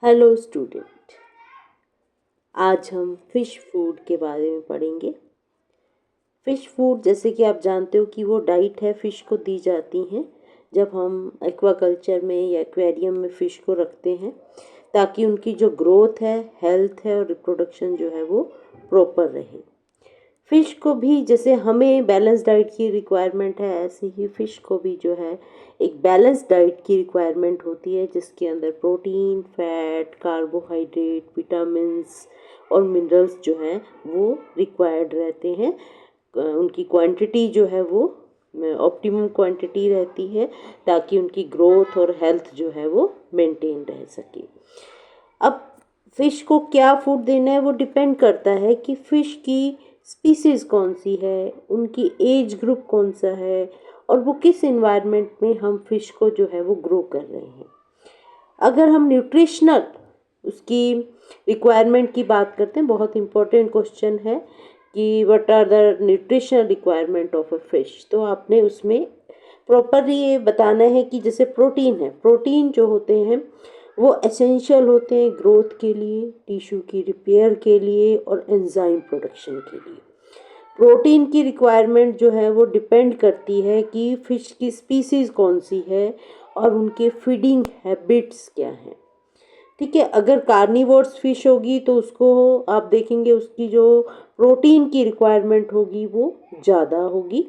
Hello student, आज हम fish food के बारे में पढ़ेंगे। फ़िश फूड जैसे कि आप जानते हो कि वो डाइट है, फ़िश को दी जाती हैं जब हम एक्वाकल्चर में या एक्वेरियम में फ़िश को रखते हैं, ताकि उनकी जो ग्रोथ है, हेल्थ है और रिप्रोडक्शन जो है वो प्रॉपर रहे। फ़िश को भी जैसे हमें बैलेंस डाइट की रिक्वायरमेंट है, ऐसे ही फ़िश को भी जो है एक बैलेंस डाइट की रिक्वायरमेंट होती है, जिसके अंदर प्रोटीन, फैट, कार्बोहाइड्रेट, विटामिन्स और मिनरल्स जो हैं वो रिक्वायर्ड रहते हैं। उनकी क्वांटिटी जो है वो ऑप्टिमम क्वांटिटी रहती है, ताकि उनकी ग्रोथ और हेल्थ जो है वो मेंटेन रह सके। अब फ़िश को क्या फूड देना है वो डिपेंड करता है कि फ़िश की स्पीसीज़ कौन सी है, उनकी एज ग्रुप कौन सा है और वो किस इन्वायरमेंट में हम फ़िश को जो है वो ग्रो कर रहे हैं। अगर हम न्यूट्रिशनल उसकी रिक्वायरमेंट की बात करते हैं, बहुत इंपॉर्टेंट क्वेश्चन है कि what are the nutritional requirement of a fish, तो आपने उसमें प्रॉपरली ये बताना है कि जैसे प्रोटीन है, प्रोटीन जो होते हैं वो एसेंशियल होते हैं ग्रोथ के लिए, टिश्यू की रिपेयर के लिए और एंजाइम प्रोडक्शन के लिए। प्रोटीन की रिक्वायरमेंट जो है वो डिपेंड करती है कि फ़िश की स्पीसीज़ कौन सी है और उनके फीडिंग हैबिट्स क्या हैं। ठीक है, अगर कार्निवोर्स फिश होगी तो उसको आप देखेंगे उसकी जो प्रोटीन की रिक्वायरमेंट होगी वो ज़्यादा होगी।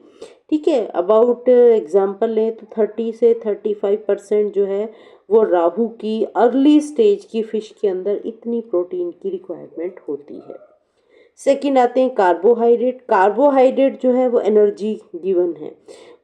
ठीक है, अबाउट एग्जांपल लें तो 30 से 35% जो है वो राहू की अर्ली स्टेज की फ़िश के अंदर इतनी प्रोटीन की रिक्वायरमेंट होती है। सेकंड आते हैं कार्बोहाइड्रेट। कार्बोहाइड्रेट जो है वो एनर्जी गिवन है,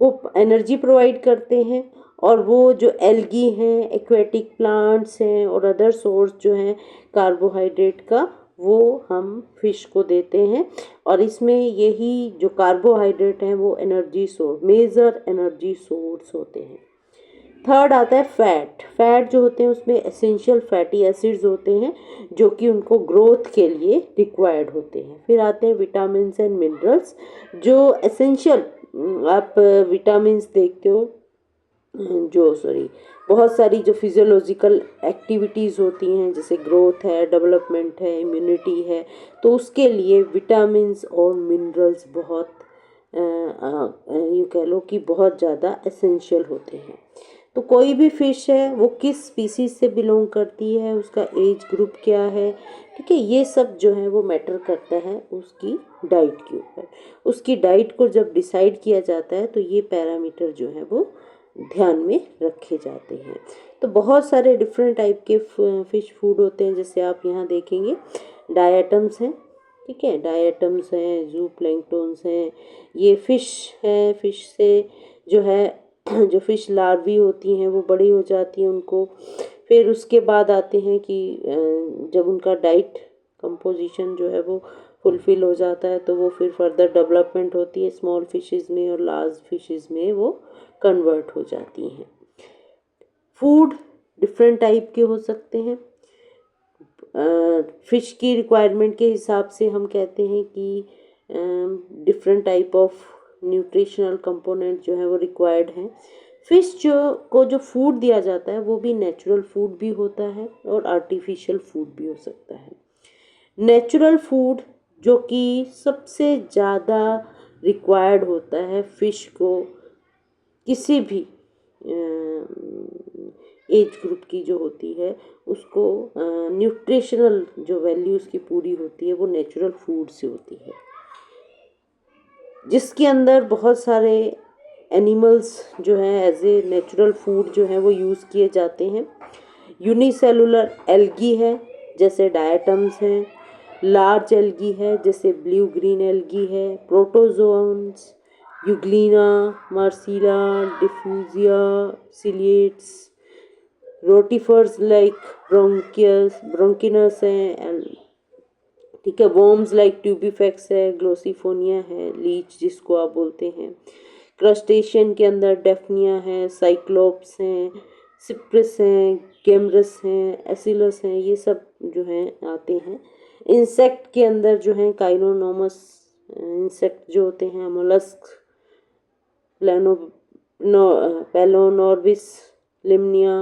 वो एनर्जी प्रोवाइड करते हैं और वो जो एल्गी हैं, एक्वेटिक प्लांट्स हैं और अदर सोर्स जो हैं कार्बोहाइड्रेट का, वो हम फिश को देते हैं। और इसमें यही जो कार्बोहाइड्रेट हैं वो energy source, major energy source होते हैं। थर्ड आता है फैट। फैट जो होते हैं उसमें एसेंशियल फैटी एसिड्स होते हैं जो कि उनको ग्रोथ के लिए रिक्वायर्ड होते हैं। फिर आते हैं विटामिन एंड मिनरल्स, जो एसेंशियल, आप विटामिन्स देखते हो, जो सॉरी बहुत सारी जो फिजियोलॉजिकल एक्टिविटीज़ होती हैं, जैसे ग्रोथ है, डेवलपमेंट है, इम्यूनिटी है, तो उसके लिए विटामिन्स और मिनरल्स बहुत यूँ कह लो कि बहुत ज़्यादा एसेंशियल होते हैं। तो कोई भी फ़िश है वो किस स्पीसीज़ से बिलोंग करती है, उसका एज ग्रुप क्या है, ठीक है, ये सब जो है वो मैटर करता है उसकी डाइट के ऊपर। उसकी डाइट को जब डिसाइड किया जाता है तो ये पैरामीटर जो है वो ध्यान में रखे जाते हैं। तो बहुत सारे डिफरेंट टाइप के फ़िश फूड होते हैं, जैसे आप यहाँ देखेंगे डायटम्स हैं। ठीक है, डायटम्स हैं, जू प्लैंक्टन्स हैं, ये फ़िश हैं। फ़िश से जो है जो फ़िश लार्वी होती हैं वो बड़ी हो जाती हैं उनको। फिर उसके बाद आते हैं कि जब उनका डाइट कंपोजिशन जो है वो फुलफ़िल हो जाता है तो वो फिर फर्दर डेवलपमेंट होती है स्मॉल फिशेज़ में और लार्ज फिशेज़ में वो कन्वर्ट हो जाती हैं। फूड डिफरेंट टाइप के हो सकते हैं। फ़िश की रिक्वायरमेंट के हिसाब से हम कहते हैं कि different type of nutritional component जो है वो रिक्वायर्ड हैं। फ़िश जो फूड दिया जाता है वो भी नेचुरल फूड भी होता है और आर्टिफिशियल फूड भी हो सकता है। नेचुरल फूड जो कि सबसे ज़्यादा रिक्वायर्ड होता है फ़िश को, किसी भी एज ग्रुप की जो होती है उसको न्यूट्रिशनल जो वैल्यू उसकी पूरी होती है वो नेचुरल फूड से होती है, जिसके अंदर बहुत सारे एनिमल्स जो हैं एज ए नेचुरल फूड जो है वो यूज़ किए जाते हैं। यूनिसेलुलर एल्गी है जैसे डायटम्स हैं, लार्ज एल्गी है जैसे ब्लू ग्रीन एल्गी है, प्रोटोजोन्स, यूग्लिना, मार्सिला, डिफ्यूजिया, सिलिएट्स, रोटिफर्स लाइक ब्रोंकिनस हैं, ठीक है, वॉर्म्स लाइक ट्यूबिफेक्स है, ग्लोसिफोनिया है, लीच जिसको आप बोलते हैं। क्रस्टेशियन के अंदर डेफनिया है, साइक्लोप्स हैं, सिप्रिस हैं, गेमरस हैं, एसिलस हैं, ये सब जो हैं आते हैं। इंसेक्ट के अंदर जो हैं काइनोनोमस इंसेक्ट जो होते हैं, मोलस्क, प्लेनो पेलोनोर्बिस, लिमनिया,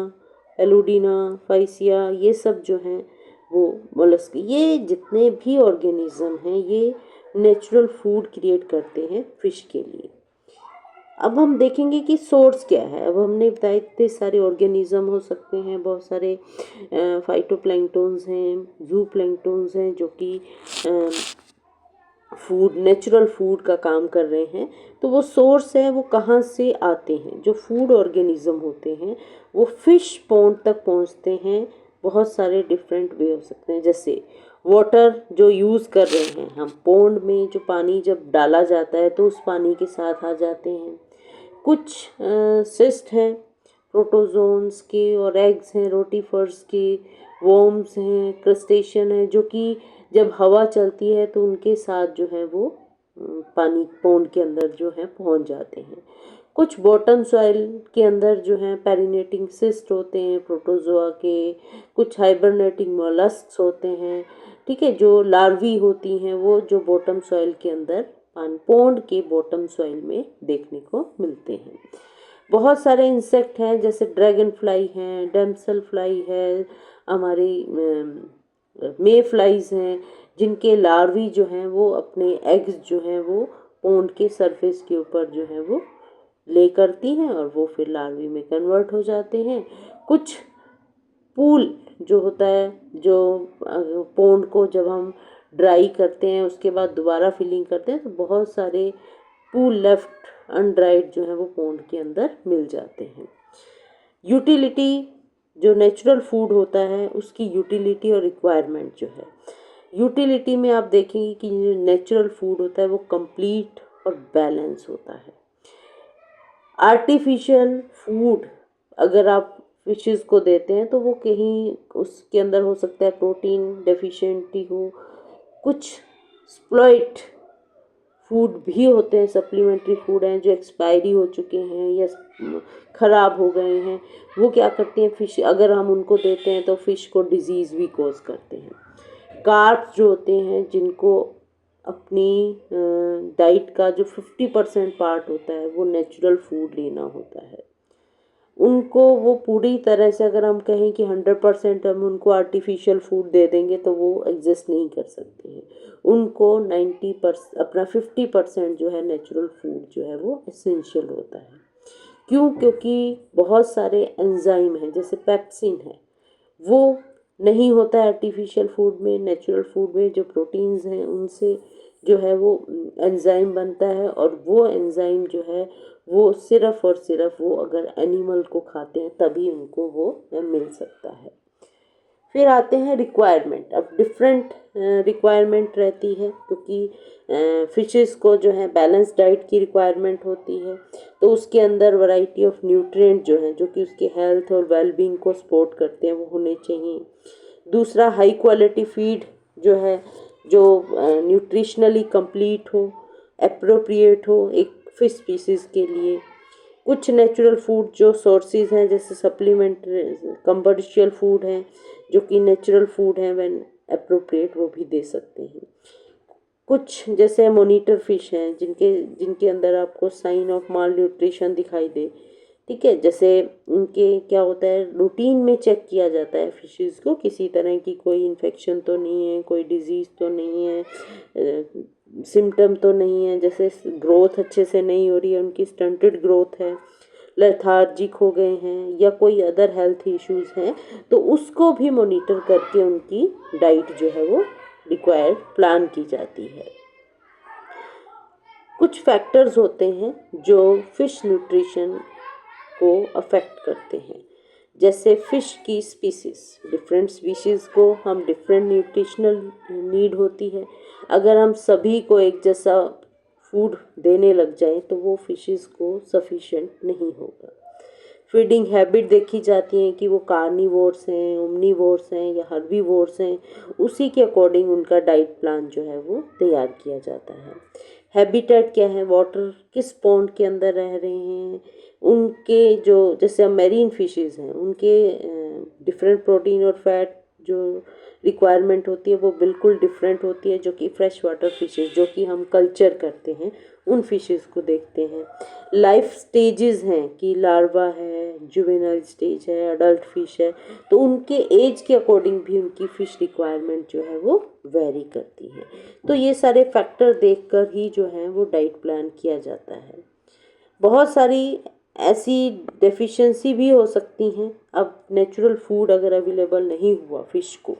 एलुडीना, फाइसिया, ये सब जो हैं वो मोलस्क, ये जितने भी ऑर्गेनिज्म हैं ये नेचुरल फूड क्रिएट करते हैं फिश के लिए। अब हम देखेंगे कि सोर्स क्या है। अब हमने बताया इतने सारे ऑर्गेनिज्म हो सकते हैं, बहुत सारे फाइटोप्लैंक्टन्स हैं, जू प्लैंक्टन्स हैं जो कि फूड, नेचुरल फूड का काम कर रहे हैं। तो वो सोर्स है वो कहाँ से आते हैं? जो फूड ऑर्गेनिज्म होते हैं वो फिश पॉन्ड तक पहुँचते हैं। बहुत सारे डिफरेंट वे हो सकते हैं, जैसे वाटर जो यूज़ कर रहे हैं हम, पॉन्ड में जो पानी जब डाला जाता है तो उस पानी के साथ आ जाते हैं। कुछ सिस्ट हैं प्रोटोजोन्स के, और एग्स हैं रोटीफर्स के, वॉर्म्स हैं, क्रस्टेशियन हैं, जो कि जब हवा चलती है तो उनके साथ जो है वो पानी पॉन्ड के अंदर जो है पहुंच जाते हैं। कुछ बॉटम सॉइल के अंदर जो है पेरिनेटिंग सिस्ट होते हैं प्रोटोजोआ के, कुछ हाइबरनेटिंग मोलस्क्स होते हैं, ठीक है, जो लार्वी होती हैं वो जो बॉटम सॉइल के अंदर पॉन्ड के बॉटम सॉइल में देखने को मिलते हैं। बहुत सारे इंसेक्ट हैं जैसे ड्रैगन फ्लाई हैं, डैमसल फ्लाई है, हमारी मे फ्लाइज हैं, जिनके लार्वी जो हैं वो अपने एग्स जो हैं वो पॉन्ड के सरफेस के ऊपर जो है वो ले करती हैं और वो फिर लार्वी में कन्वर्ट हो जाते हैं। कुछ पूल जो होता है, जो पॉन्ड को जब हम ड्राई करते हैं उसके बाद दोबारा फिलिंग करते हैं तो बहुत सारे पूल लेफ्ट अनड्राइड जो है वो पॉन्ड के अंदर मिल जाते हैं। यूटिलिटी, जो नेचुरल फूड होता है उसकी यूटिलिटी और रिक्वायरमेंट जो है, यूटिलिटी में आप देखेंगे कि जो नेचुरल फूड होता है वो कंप्लीट और बैलेंस होता है। आर्टिफिशियल फूड अगर आप फिशेस को देते हैं तो वो कहीं उसके अंदर हो सकता है प्रोटीन डेफिशिएंटी हो, कुछ स्प्लॉइट फूड भी होते हैं, सप्लीमेंट्री फूड हैं जो एक्सपायरी हो चुके हैं या ख़राब हो गए हैं, वो क्या करते हैं फिश, अगर हम उनको देते हैं तो फिश को डिजीज़ भी कॉज करते हैं। कार्ब्स जो होते हैं जिनको अपनी डाइट का जो 50% पार्ट होता है वो नेचुरल फूड लेना होता है, उनको वो पूरी तरह से, अगर हम कहें कि 100% हम उनको आर्टिफिशियल फूड दे देंगे तो वो एग्जिस्ट नहीं कर सकते हैं। उनको 90% अपना 50% जो है नेचुरल फूड जो है वो एसेंशियल होता है। क्यों? क्योंकि बहुत सारे एंजाइम हैं, जैसे पेप्सिन है, वो नहीं होता है आर्टिफिशियल फूड में। नेचुरल फूड में जो प्रोटीन्स हैं उनसे जो है वो एंजाइम बनता है, और वो एंजाइम जो है वो सिर्फ और सिर्फ वो अगर एनिमल को खाते हैं तभी उनको वो मिल सकता है। फिर आते हैं रिक्वायरमेंट। अब डिफरेंट रिक्वायरमेंट रहती है, क्योंकि फिशेस को जो है बैलेंस डाइट की रिक्वायरमेंट होती है, तो उसके अंदर वैरायटी ऑफ न्यूट्रिएंट जो है जो कि उसके हेल्थ और वेलबींग को सपोर्ट करते हैं वो होने चाहिए। दूसरा, हाई क्वालिटी फीड जो है, जो न्यूट्रिशनली कंप्लीट हो, एप्रोप्रिएट हो एक फिश स्पीसीज़ के लिए। कुछ नेचुरल फूड जो सोर्सेज हैं जैसे सप्लीमेंट्री कमर्शियल फूड हैं जो कि नेचुरल फूड हैं, व्हेन एप्रोप्रिएट वो भी दे सकते हैं। कुछ जैसे मोनीटर फिश हैं जिनके जिनके अंदर आपको साइन ऑफ माल न्यूट्रिशन दिखाई दे, ठीक है, जैसे उनके क्या होता है रूटीन में चेक किया जाता है फिशेस को, किसी तरह की कोई इन्फेक्शन तो नहीं है, कोई डिजीज़ तो नहीं है, सिम्टम तो नहीं है, जैसे ग्रोथ अच्छे से नहीं हो रही है, उनकी स्टंटेड ग्रोथ है, लेथार्जिक हो गए हैं या कोई अदर हेल्थ इश्यूज हैं, तो उसको भी मॉनिटर करके उनकी डाइट जो है वो रिक्वायर्ड प्लान की जाती है। कुछ फैक्टर्स होते हैं जो फिश न्यूट्रिशन को अफेक्ट करते हैं, जैसे फिश की स्पीसीज, डिफरेंट स्पीशीज़ को हम डिफरेंट न्यूट्रिशनल नीड होती है। अगर हम सभी को एक जैसा फूड देने लग जाएं तो वो फिशेस को सफिशेंट नहीं होगा। फीडिंग हैबिट देखी जाती है कि वो कार्निवोर्स हैं, ओमनीवोर्स हैं या हर्बीवोर्स हैं, उसी के अकॉर्डिंग उनका डाइट प्लान जो है वो तैयार किया जाता है। हैबिटेट क्या है, वाटर किस पॉन्ड के अंदर रह रहे हैं, उनके जो जैसे मेरीन फिशेस हैं उनके डिफरेंट प्रोटीन और फैट जो रिक्वायरमेंट होती है वो बिल्कुल डिफरेंट होती है जो कि फ्रेश वाटर फिशेस जो कि हम कल्चर करते हैं उन फिशेस को देखते हैं। लाइफ स्टेजेस हैं कि लार्वा है जुवेनाइल स्टेज है, अडल्ट फिश है, तो उनके एज के अकॉर्डिंग भी उनकी फ़िश रिक्वायरमेंट जो है वो वेरी करती है। तो ये सारे फैक्टर देखकर ही जो है वो डाइट प्लान किया जाता है। बहुत सारी ऐसी डेफिशिएंसी भी हो सकती हैं। अब नेचुरल फूड अगर अवेलेबल नहीं हुआ फ़िश को,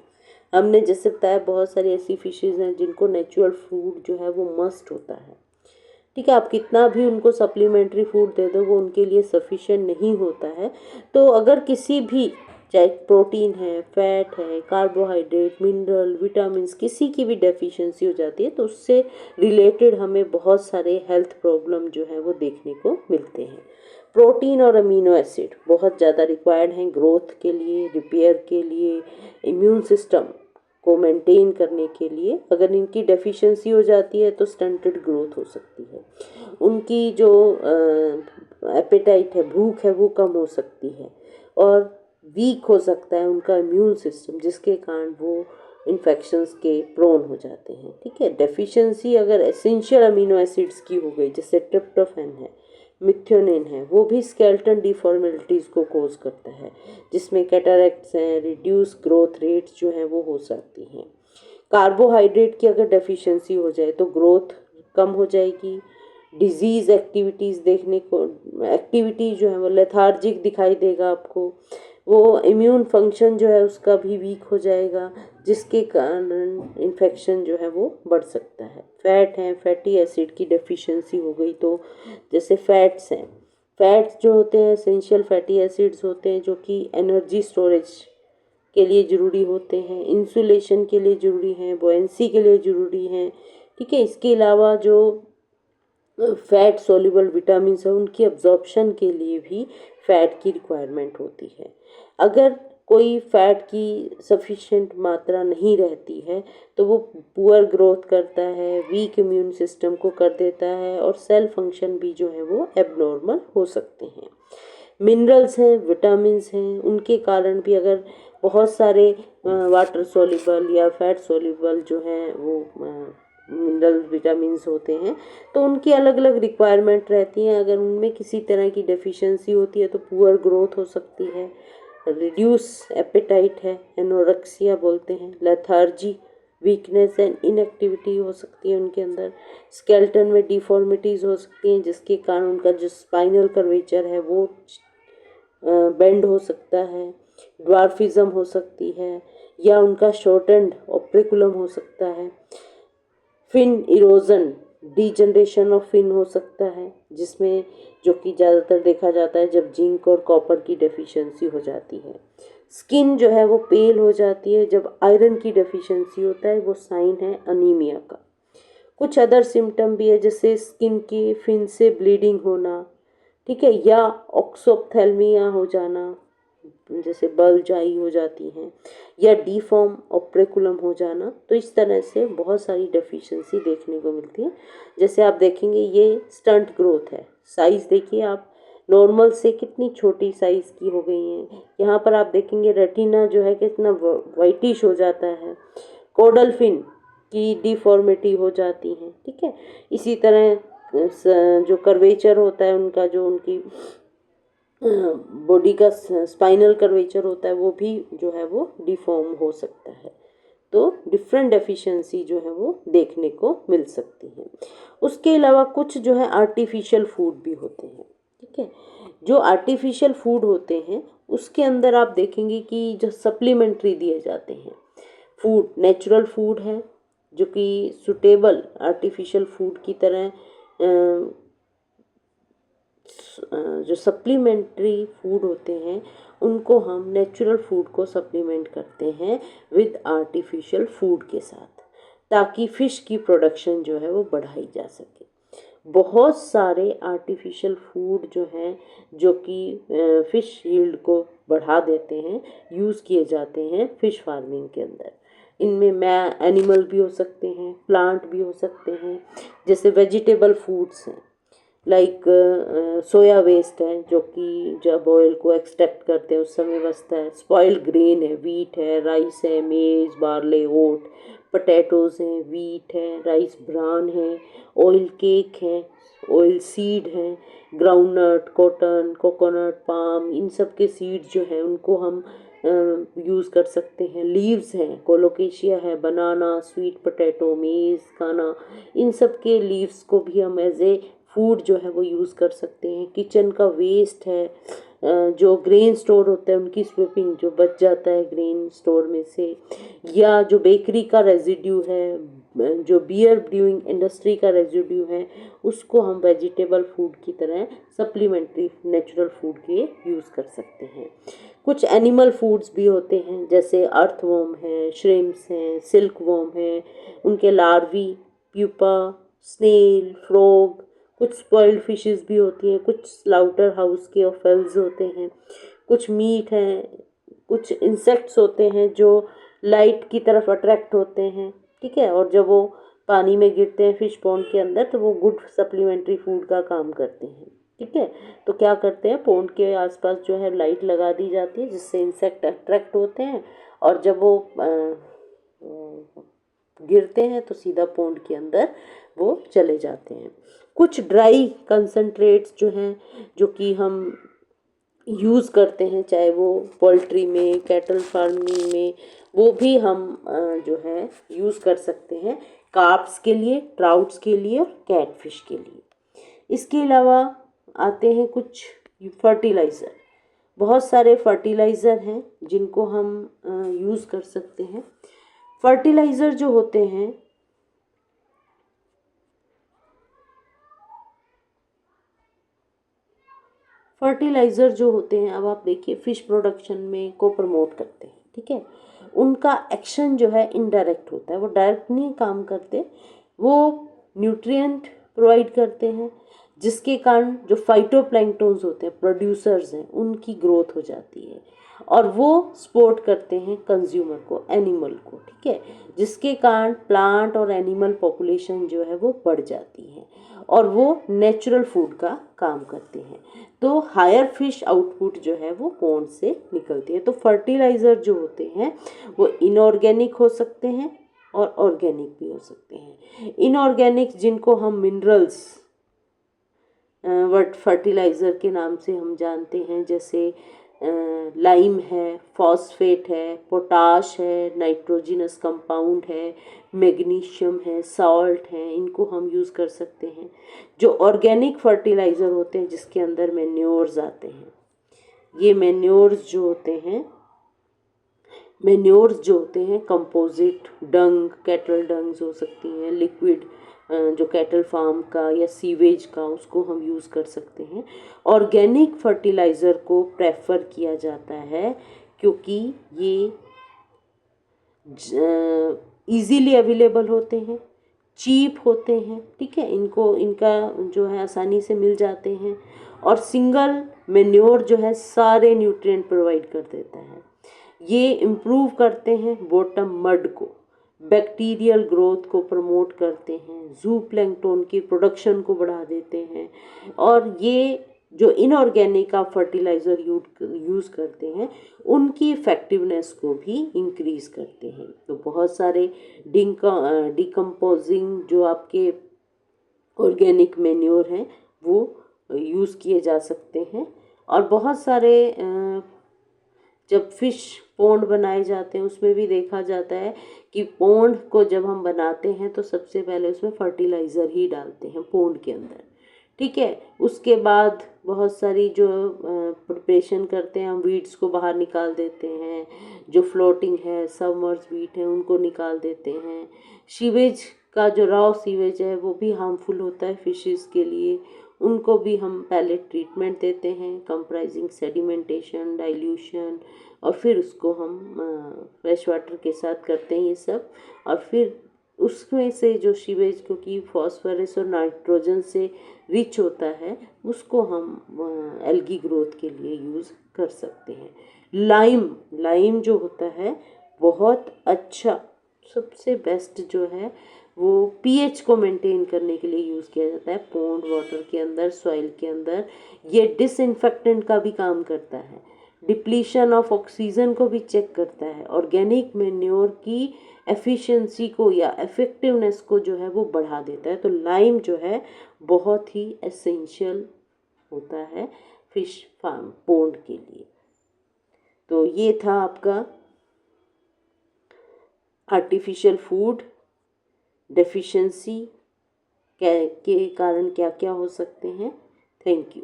हमने जैसे बताया बहुत सारी ऐसी फिशेज़ हैं जिनको नेचुरल फूड जो है वो मस्ट होता है। ठीक है, आप कितना भी उनको सप्लीमेंट्री फूड दे दो वो उनके लिए सफिशिएंट नहीं होता है। तो अगर किसी भी, चाहे प्रोटीन है, फैट है, कार्बोहाइड्रेट, मिनरल, विटामिन्स, किसी की भी डेफिशिएंसी हो जाती है तो उससे रिलेटेड हमें बहुत सारे हेल्थ प्रॉब्लम जो है वो देखने को मिलते हैं। प्रोटीन और अमीनो एसिड बहुत ज़्यादा रिक्वायर्ड हैं ग्रोथ के लिए, रिपेयर के लिए, इम्यून सिस्टम को मेंटेन करने के लिए। अगर इनकी डेफिशिएंसी हो जाती है तो स्टंटेड ग्रोथ हो सकती है, उनकी जो एपेटाइट है, भूख है, वो कम हो सकती है और वीक हो सकता है उनका इम्यून सिस्टम, जिसके कारण वो इन्फेक्शंस के प्रोन हो जाते हैं। ठीक है, डेफिशिएंसी अगर एसेंशियल अमीनो एसिड्स की हो गई, जैसे ट्रिप्टोफैन है, मिथ्योनिन है, वो भी स्केलेटन डिफॉर्मेलिटीज़ को कोज करता है, जिसमें कैटरैक्ट्स हैं, रिड्यूस ग्रोथ रेट्स जो हैं वो हो सकती हैं। कार्बोहाइड्रेट की अगर डेफिशिएंसी हो जाए तो ग्रोथ कम हो जाएगी, डिजीज़ एक्टिविटीज़ देखने को, एक्टिविटी जो है वो लेथार्जिक दिखाई देगा आपको, वो इम्यून फंक्शन जो है उसका भी वीक हो जाएगा, जिसके कारण इन्फेक्शन जो है वो बढ़ सकता है। फैट है, फैटी एसिड की डेफिशिएंसी हो गई तो जैसे फैट्स हैं, फैट्स जो होते हैं एसेंशियल फैटी एसिड्स होते हैं जो कि एनर्जी स्टोरेज के लिए ज़रूरी होते हैं, इंसुलेशन के लिए ज़रूरी हैं, बोएंसी के लिए ज़रूरी हैं। ठीक है, इसके अलावा जो फैट सोल्यूबल विटामिन है उनकी अब्जॉर्प्शन के लिए भी फैट की रिक्वायरमेंट होती है। अगर कोई फैट की सफिशिएंट मात्रा नहीं रहती है तो वो पुअर ग्रोथ करता है, वीक इम्यून सिस्टम को कर देता है और सेल फंक्शन भी जो है वो एबनॉर्मल हो सकते हैं। मिनरल्स हैं, विटामिन्स हैं, उनके कारण भी अगर बहुत सारे वाटर सोल्यूबल या फैट सोल्यूबल जो हैं वो मिनरल विटामिन्स होते हैं तो उनकी अलग अलग रिक्वायरमेंट रहती हैं। अगर उनमें किसी तरह की डेफिशिएंसी होती है तो पुअर ग्रोथ हो सकती है, रिड्यूस एपेटाइट है, एनोरेक्सिया बोलते हैं, लेथार्जी, वीकनेस एंड इनएक्टिविटी हो सकती है उनके अंदर, स्केलेटन में डिफॉर्मिटीज़ हो सकती हैं जिसके कारण उनका जो स्पाइनल कर्वेचर है वो बेंड हो सकता है, ड्वार्फिज्म हो सकती है या उनका शॉर्टेंड ऑप्रिकुलम हो सकता है, fin erosion, degeneration of fin हो सकता है, जिसमें जो कि ज़्यादातर देखा जाता है जब जिंक और कॉपर की डेफिशिएंसी हो जाती है। स्किन जो है वो पेल हो जाती है जब आयरन की डेफिशिएंसी होता है, वो साइन है अनीमिया का। कुछ अदर सिम्टम भी है जैसे स्किन की फिन से ब्लीडिंग होना, ठीक है, या ऑक्सोप्थेल्मिया हो जाना, जैसे बल्जाई हो जाती हैं, या डीफॉर्म ऑप्रेकुलम हो जाना। तो इस तरह से बहुत सारी डेफिशिएंसी देखने को मिलती है। जैसे आप देखेंगे ये स्टंट ग्रोथ है, साइज़ देखिए आप, नॉर्मल से कितनी छोटी साइज़ की हो गई हैं। यहाँ पर आप देखेंगे रेटिना जो है कितना वाइटिश हो जाता है, कोडल फिन की डिफॉर्मिटी हो जाती हैं। ठीक है, इसी तरह जो कर्वेचर होता है उनका, जो उनकी बॉडी का स्पाइनल कर्वेचर होता है वो भी जो है वो डिफॉर्म हो सकता है। तो डिफरेंट डेफिशिएंसी जो है वो देखने को मिल सकती है। उसके अलावा कुछ जो है आर्टिफिशियल फूड भी होते हैं। ठीक है, जो आर्टिफिशियल फूड होते हैं उसके अंदर आप देखेंगे कि जो सप्लीमेंट्री दिए जाते हैं फूड, नेचुरल फूड है जो कि सुटेबल आर्टिफिशियल फूड की तरह जो सप्लीमेंट्री फूड होते हैं उनको हम नेचुरल फूड को सप्लीमेंट करते हैं विद आर्टिफिशियल फूड के साथ, ताकि फ़िश की प्रोडक्शन जो है वो बढ़ाई जा सके। बहुत सारे आर्टिफिशियल फूड जो हैं जो कि फ़िश यील्ड को बढ़ा देते हैं, यूज़ किए जाते हैं फ़िश फार्मिंग के अंदर। इनमें एनिमल भी हो सकते हैं, प्लांट भी हो सकते हैं, जैसे वेजिटेबल फूड्स हैं, लाइक सोया वेस्ट है जो कि जब ऑयल को एक्सट्रैक्ट करते हैं उस समय बचता है। स्पॉइल्ड ग्रेन है, वीट है, राइस है, मेज, बार्ले, ओट, पटेटोज़ हैं, वीट है, राइस ब्रान है, ऑयल केक है, ऑयल सीड है, ग्राउंडनट, कॉटन, कोकोनट, पाम, इन सब के सीड्स जो हैं उनको हम यूज़ कर सकते हैं। लीव्स हैं, कोलोकेशिया है, बनाना, स्वीट पोटैटो, मेज़, खाना, इन सब के लीव्स को भी हम एज ए फूड जो है वो यूज़ कर सकते हैं। किचन का वेस्ट है, जो ग्रेन स्टोर होता है उनकी स्वीपिंग जो बच जाता है ग्रेन स्टोर में से, या जो बेकरी का रेजिड्यू है, जो बियर ब्रूइंग इंडस्ट्री का रेजिड्यू है, उसको हम वेजिटेबल फूड की तरह सप्लीमेंट्री नेचुरल फूड के यूज़ कर सकते हैं। कुछ एनिमल फूड्स भी होते हैं जैसे अर्थवॉर्म है, श्रिम्प्स हैं, सिल्क वॉर्म है, उनके लार्वी, प्यूपा, स्नेल, फ्रॉग, कुछ स्पॉइल्ड फिशेस भी होती हैं, कुछ स्लाउटर हाउस के ऑफेल्स होते हैं, कुछ मीट हैं, कुछ इंसेक्ट्स होते हैं जो लाइट की तरफ अट्रैक्ट होते हैं, ठीक है, और जब वो पानी में गिरते हैं फिश पॉन्ड के अंदर तो वो गुड सप्लीमेंट्री फूड का काम करते हैं, ठीक है। तो क्या करते हैं, पॉन्ड के आसपास जो है लाइट लगा दी जाती है जिससे इंसेक्ट अट्रैक्ट होते हैं और जब वो गिरते हैं तो सीधा पॉन्ड के अंदर वो चले जाते हैं। कुछ ड्राई कंसनट्रेट्स जो हैं जो कि हम यूज़ करते हैं चाहे वो पोल्ट्री में, कैटल फार्मिंग में, वो भी हम जो है यूज़ कर सकते हैं कार्प्स के लिए, ट्राउट्स के लिए और कैटफिश के लिए। इसके अलावा आते हैं कुछ फर्टिलाइज़र। बहुत सारे फर्टिलाइज़र हैं जिनको हम यूज़ कर सकते हैं। फर्टिलाइज़र जो होते हैं अब आप देखिए फिश प्रोडक्शन में को प्रमोट करते हैं, ठीक है। उनका एक्शन जो है इनडायरेक्ट होता है, वो डायरेक्ट नहीं काम करते, वो न्यूट्रिएंट प्रोवाइड करते हैं जिसके कारण जो फाइटोप्लैंक्टन्स होते हैं, प्रोड्यूसर्स हैं, उनकी ग्रोथ हो जाती है और वो सपोर्ट करते हैं कंज्यूमर को, एनिमल को, ठीक है, जिसके कारण प्लांट और एनिमल पॉपुलेशन जो है वो बढ़ जाती है और वो नेचुरल फूड का काम करते हैं। तो हायर फिश आउटपुट जो है वो पॉन्ड से निकलती है। तो फर्टिलाइज़र जो होते हैं वो इनऑर्गेनिक हो सकते हैं और ऑर्गेनिक भी हो सकते हैं। इनऑर्गेनिक जिनको हम मिनरल्स फर्टिलाइज़र के नाम से हम जानते हैं, जैसे लाइम है, फॉस्फेट है, पोटाश है, नाइट्रोजिनस कंपाउंड है, मैग्नीशियम है, सॉल्ट है, इनको हम यूज़ कर सकते हैं। जो ऑर्गेनिक फर्टिलाइज़र होते हैं जिसके अंदर मैन्योर्स आते हैं, ये मैन्योर्स जो होते हैं कंपोजिट डंग, कैटल डंग्स हो सकती हैं, लिक्विड जो कैटल फार्म का या सीवेज का, उसको हम यूज़ कर सकते हैं। ऑर्गेनिक फर्टिलाइज़र को प्रेफर किया जाता है क्योंकि ये इजीली अवेलेबल होते हैं, चीप होते हैं, ठीक है, इनका जो है आसानी से मिल जाते हैं और सिंगल मेन्योर जो है सारे न्यूट्रिएंट प्रोवाइड कर देता है। ये इम्प्रूव करते हैं बॉटम मड को, बैक्टीरियल ग्रोथ को प्रमोट करते हैं, जू प्लैंकटन की प्रोडक्शन को बढ़ा देते हैं और ये जो इनऑर्गेनिक आप फर्टिलाइज़र यूज़ करते हैं उनकी इफ़ेक्टिवनेस को भी इंक्रीज़ करते हैं। तो बहुत सारे डिकम्पोजिंग जो आपके ऑर्गेनिक मैन्योर हैं वो यूज़ किए जा सकते हैं और बहुत सारे जब फिश पॉन्ड बनाए जाते हैं उसमें भी देखा जाता है कि पॉन्ड को जब हम बनाते हैं तो सबसे पहले उसमें फर्टिलाइज़र ही डालते हैं पॉन्ड के अंदर, ठीक है। उसके बाद बहुत सारी जो प्रिपरेशन करते हैं, हम वीड्स को बाहर निकाल देते हैं, जो फ्लोटिंग है सबमर्ज वीट है उनको निकाल देते हैं। सीवेज का जो रॉ सीवेज है वो भी हार्मफुल होता है फिशेस के लिए, उनको भी हम पहले ट्रीटमेंट देते हैं कंप्राइजिंग सेडिमेंटेशन, डाइल्यूशन, और फिर उसको हम फ्रेश वाटर के साथ करते हैं ये सब, और फिर उसमें से जो सीवेज क्योंकि फॉस्फोरस और नाइट्रोजन से रिच होता है उसको हम एल्गी ग्रोथ के लिए यूज़ कर सकते हैं। लाइम जो होता है बहुत अच्छा, सबसे बेस्ट जो है वो पीएच को मेंटेन करने के लिए यूज़ किया जाता है पॉन्ड वाटर के अंदर, सॉइल के अंदर। ये डिसइंफेक्टेंट का भी काम करता है, डिप्लीशन ऑफ ऑक्सीजन को भी चेक करता है, ऑर्गेनिक मैन्योर की एफिशिएंसी को या इफेक्टिवनेस को जो है वो बढ़ा देता है। तो लाइम जो है बहुत ही एसेंशियल होता है फिश फार्म पॉन्ड के लिए। तो ये था आपका आर्टिफिशियल फूड डेफिशिएंसी के कारण क्या क्या हो सकते हैं। Thank you.